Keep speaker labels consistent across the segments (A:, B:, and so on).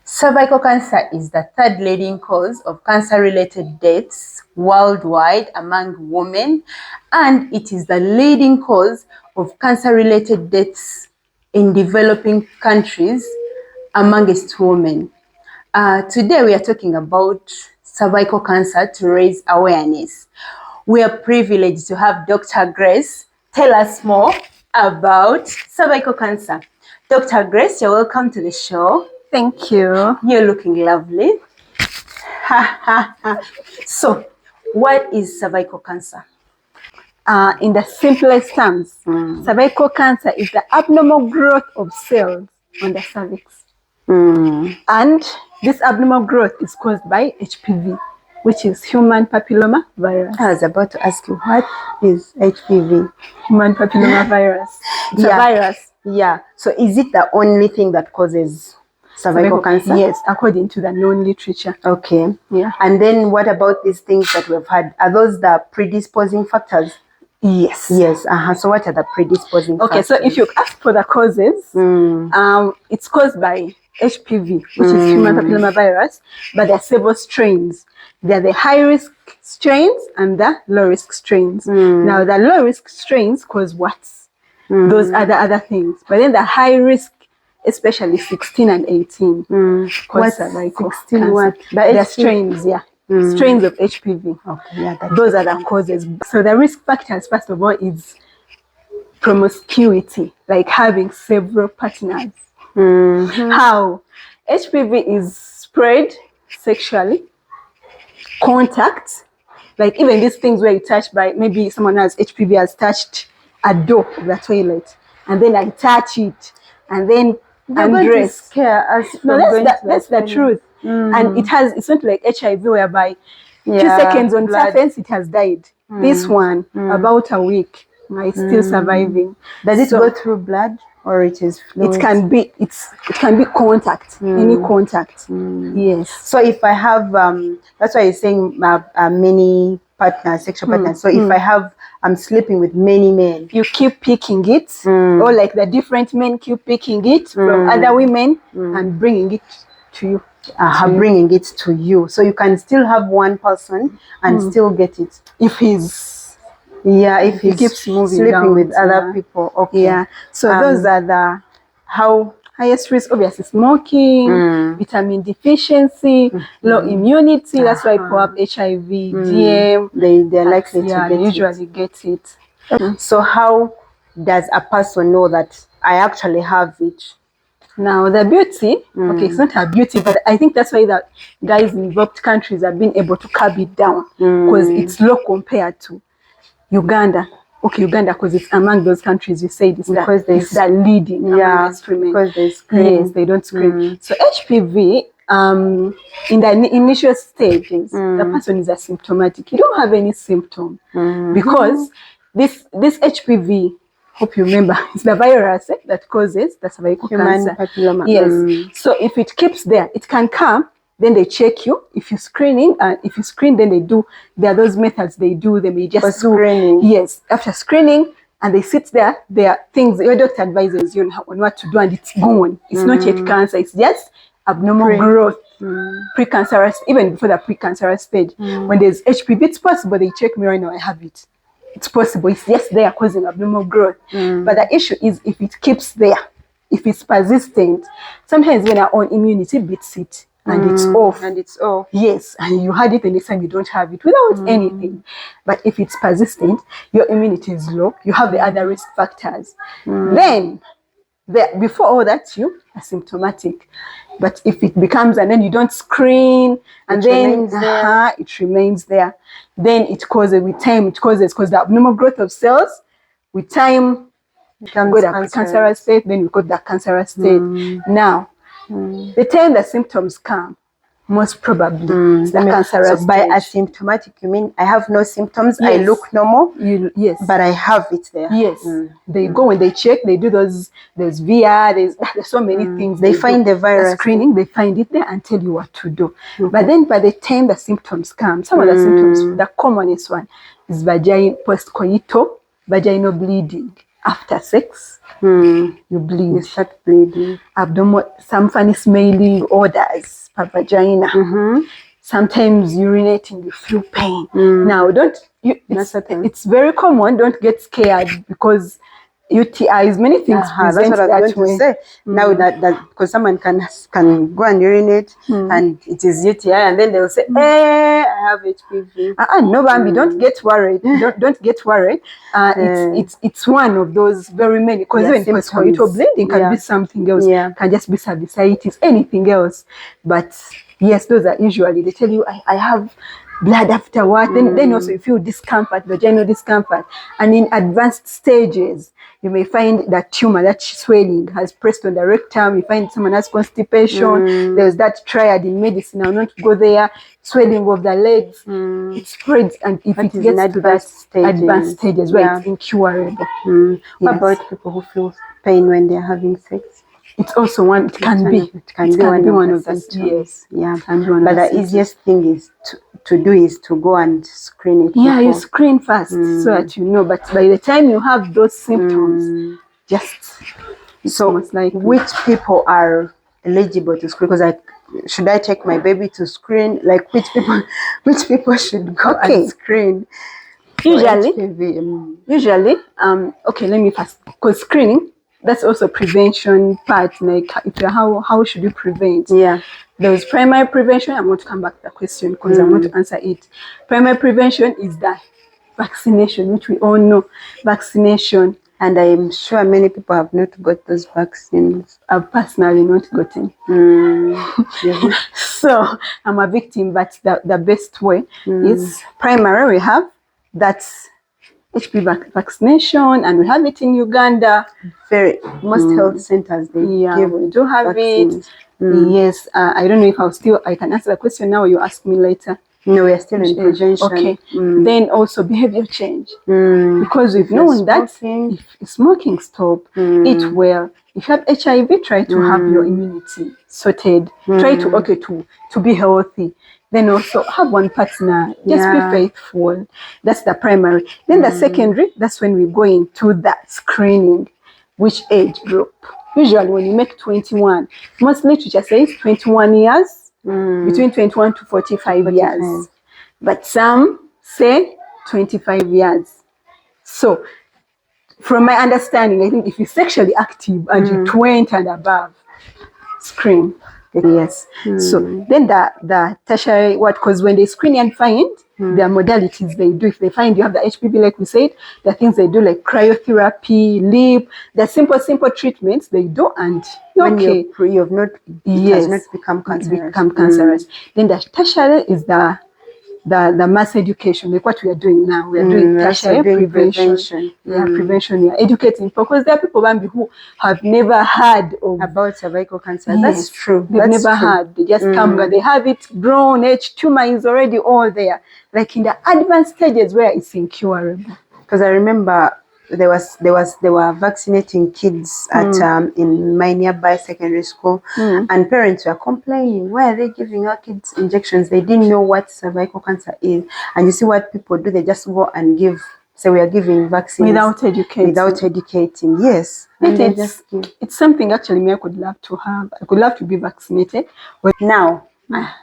A: Cervical cancer is the third leading cause of cancer-related deaths worldwide among women, and it is the leading cause of cancer-related deaths in developing countries amongst women. Today we are talking about cervical cancer to raise awareness. We are privileged to have Dr. Grace tell us more about cervical cancer. Dr. Grace, you're welcome to the show.
B: Thank you.
A: You're looking lovely. So, what is cervical cancer?
B: In the simplest terms, cervical cancer is the abnormal growth of cells on the cervix. And this abnormal growth is caused by HPV, which is human papilloma virus.
A: I was about to ask you, what is HPV?
B: Human papilloma virus. It's a virus.
A: Yeah. So is it the only thing that causes cervical cancer?
B: Yes, according to the known literature.
A: Okay.
B: Yeah.
A: And then what about these things that we've had? Are those the predisposing factors?
B: Yes.
A: Yes. So what are the predisposing factors?
B: So if you ask for the causes, it's caused by HPV, which is human papilloma virus, but there are several strains. There are the high-risk strains and the low-risk strains. Now, the low-risk strains cause warts. Those are the other things. But then the high-risk, especially 16 and 18, cause cervical
A: 16
B: cancer.
A: what?
B: The strains, strains of HPV.
A: Okay, yeah,
B: Those are the causes. So the risk factors, first of all, is promiscuity, like having several partners. How HPV is spread sexually, contact, like even these things where you touch by, maybe someone has HPV has touched a door of the toilet, and then I touch it, and then undress.
A: Scare us.
B: No, that's the truth. And it's not like HIV whereby 2 seconds on surface it has died. This one, about a week, it's still surviving.
A: Does it go through blood or it is fluid?
B: It can be contact, any contact. Yes.
A: So if I have that's why you're saying many partners, sexual partners. So if I'm sleeping with many men,
B: you keep picking it, or like the different men keep picking it from other women and bringing it to you.
A: Bringing it to you. So you can still have one person and still get it.
B: If he's
A: keeps moving sleeping down with other people. Okay.
B: Yeah. So those are the highest risk, obviously smoking, vitamin deficiency, low immunity. That's why people have HIV, DM.
A: They're likely to
B: usually get it.
A: So how does a person know that I actually have it?
B: Now the beauty, it's not a beauty, but I think that's why the guys in developed countries have been able to curb it down because it's low compared to Uganda. Okay, Uganda, because it's among those countries you said it's the leading.
A: Because they screen.
B: Yes, they don't screen. So HPV, in the initial stages, the person is asymptomatic. You don't have any symptom because this HPV, hope you remember, it's the virus that causes the cervical cancer.
A: Papilloma.
B: Yes. So if it keeps there, it can come. Then they check you. If you're screening, and if you screen, then there are those methods they do. They may just
A: screening.
B: Yes, after screening, and they sit there. There are things your doctor advises you on what to do, and it's gone. It's not yet cancer. It's just abnormal growth, precancerous, even before the precancerous stage. When there's HPV, it's possible. They check me right now. I have it. It's possible. It's just there causing abnormal growth. But the issue is if it keeps there, if it's persistent. Sometimes when our own immunity beats it. And it's off. Yes, and you had it the next time you don't have it without anything. But if it's persistent, your immunity is low, you have the other risk factors. Then, before all that, you are symptomatic. But if it becomes, and then you don't screen, and it remains there, then it causes, with time, because the abnormal growth of cells, with time, you can go to the cancerous state, then you got the cancerous state. Now, the time the symptoms come, most probably it's the cancerous
A: stage. By asymptomatic, you mean I have no symptoms, I look normal, but I have it there.
B: Yes. They go when they check, they do there's VR, there's so many things.
A: They find the virus.
B: Screening, they find it there and tell you what to do. But then by the time the symptoms come, some of the symptoms, the commonest one is postcoital vaginal bleeding after sex. you bleed.
A: You start bleeding.
B: Abdominal, some funny smelling odors per vagina. Sometimes urinating, you feel pain. Now, it's very common. Don't get scared because UTIs, many things
A: That's
B: present
A: what I was
B: that
A: going
B: way.
A: to say. Now that because someone can go and urinate and it is UTI, and then they'll say, "Hey, I have HPV."
B: No, Bambi, don't get worried. Don't get worried. It's one of those very many, because even postcoital bleeding can be something else. Can just be cervicitis, anything else. But yes, those are usually, they tell you, I have blood afterward. Then also you feel discomfort, vaginal discomfort. And in advanced stages, you may find that tumor, that swelling has pressed on the rectum. You find someone has constipation. There's that triad in medicine. I'll not go there. Swelling of the legs. It spreads, and if it gets to that advanced stages where it's incurable.
A: What about people who feel pain when they're having sex?
B: It's also one. It can be one of those. Yes.
A: Yeah. But the easiest thing is to do is to go and screen it.
B: Yeah, you screen first so that you know. But by the time you have those symptoms,
A: which people are eligible to screen? Because should I take my baby to screen? Like which people should go and screen?
B: Usually, okay, let me first, because screening, that's also prevention part. Like, how should you prevent?
A: Yeah.
B: There is primary prevention. I'm going to come back to the question because I'm going to answer it. Primary prevention is that vaccination, which we all know. Vaccination.
A: And I'm sure many people have not got those vaccines.
B: I've personally not gotten. So I'm a victim, but the best way is primary. We have that's HPV vaccination, and we have it in Uganda.
A: Most health centers, we
B: do have vaccines. It. Yes, I don't know if I can answer the question now, or you ask me later.
A: No, we are still in prevention.
B: Okay. Then also behavior change. Because we've known that if smoking, stop, eat well. If you have HIV, try to have your immunity sorted. Try to be healthy. Then also have one partner. Just be faithful. That's the primary. Then the secondary, that's when we go into that screening. Which age group? Usually when you make 21, most literature says 21 years, between 21 to 45 years. But some say 25 years. So from my understanding, I think if you're sexually active and you're 20 and above, screen. Yes. So then the tertiary, because when they screen and find, there are modalities they do. If they find you have the HPV, like we said, the things they do like cryotherapy, LEEP, the simple treatments they do, and you're okay.
A: You have not, it has not become cancerous.
B: Then the tertiary is the mass education, like what we are doing now. We are doing tertiary prevention. Prevention. We are educating because there are people who have never heard
A: about cervical cancer. That's true.
B: They've never heard. They just come, they have it grown, tumor is already all there. Like in the advanced stages where it's incurable.
A: Because I remember they were vaccinating kids at in my nearby secondary school, and parents were complaining, why are they giving our kids injections? They didn't know what cervical cancer is. And you see what people do, they just go and give, say we are giving vaccines
B: without educating.
A: Yes.
B: It's something actually I could love to have. I could love to be vaccinated.
A: Now,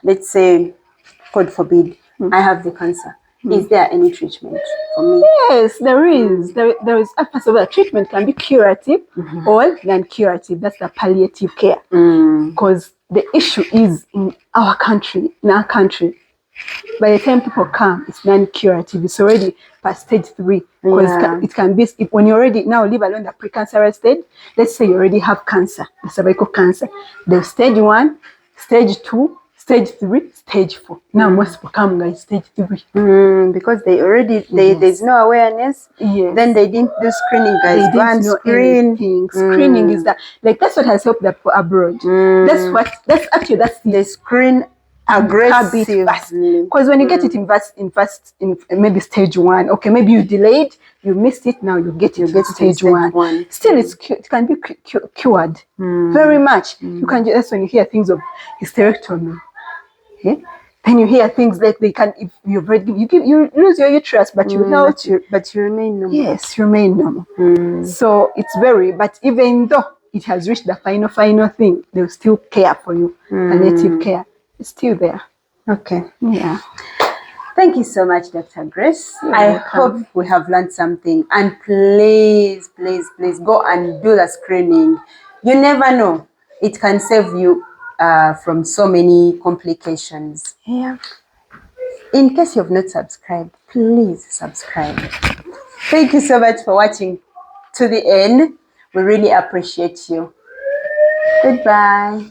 A: let's say, God forbid, I have the cancer. Is there any treatment for me?
B: Yes, there is. There is. First of all, treatment can be curative or non-curative. That's the palliative care. Because the issue is in our country. By the time people come, it's non-curative. It's already past stage 3. Because it can be, when you already, now leave alone the precancerous stage, let's say you already have cancer, the cervical cancer. The stage 1, stage 2, stage 3, stage 4. Now most people come guys stage 3.
A: Because they already there's no awareness.
B: Yes.
A: Then they didn't do screening, guys.
B: They didn't know anything. Screening is that, like, that's what has helped the people abroad. That's
A: they screen aggressively.
B: Because when you get it in maybe stage 1, okay, maybe you delayed, you missed it, now you get stage 1. Still, it can be cured very much. You can. That's when you hear things of hysterectomy. Okay? Then you hear things like they can, if you've already, you lose your uterus, but you healthy.
A: But you remain normal.
B: Yes, you remain normal. So it's very, but even though it has reached the final thing, they'll still care for you. Palliative care is still there.
A: Okay.
B: Yeah.
A: Thank you so much, Dr. Grace.
B: You're
A: I
B: welcome.
A: hope we have learned something. And please, please, please go and do the screening. You never know. It can save you from so many complications.
B: Yeah.
A: In case you have not subscribed, please subscribe. Thank you so much for watching to the end. We really appreciate you. Goodbye.